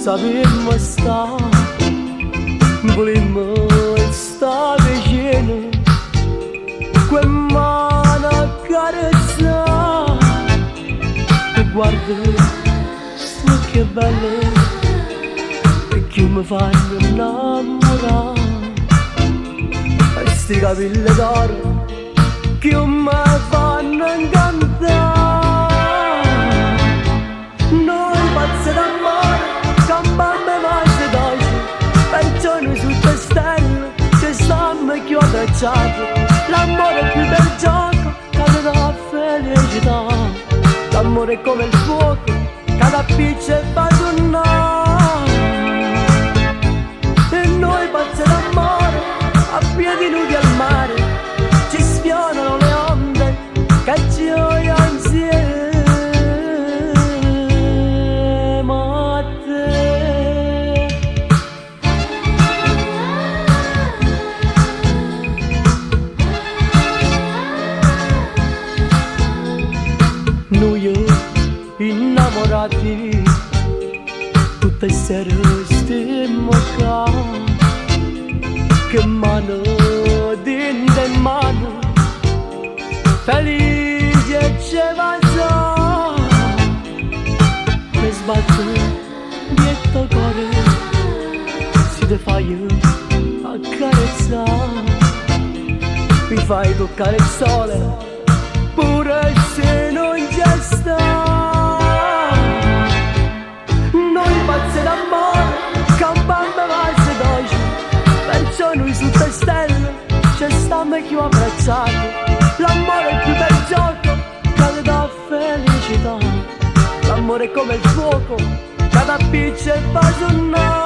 sapemmo sta, volemmo sta vicino, quel mano accarezza, e guarda, che bello, e che mi fanno innamorare, e sti capelli d'oro, che mi fanno incantare. Noi pazzi d'amore, campando mai dolci, perciò noi su te stelle ci stiamo più abbracciati. L'amore è più del gioco, che dà felicità. L'amore è come il fuoco, che da piccia e fa tornare. E noi pazzi d'amore, a piedi nudi al mare, ci sfionano le onde, che ci vogliono insieme. Noi innamorati, tutte sere stiamo qua, che mano dentro in mano, felice ci va già, mi sbatte dietro cuore, si te fai accarezzare, mi fai toccare il sole, pure se non c'è sta. Noi pazzi d'amore, campando valse dolci, perciò noi su te stelle ci stiamo più abbracciati. L'amore è più bel gioco, che dà felicità. L'amore è come il fuoco, che da piccia e fa tornare.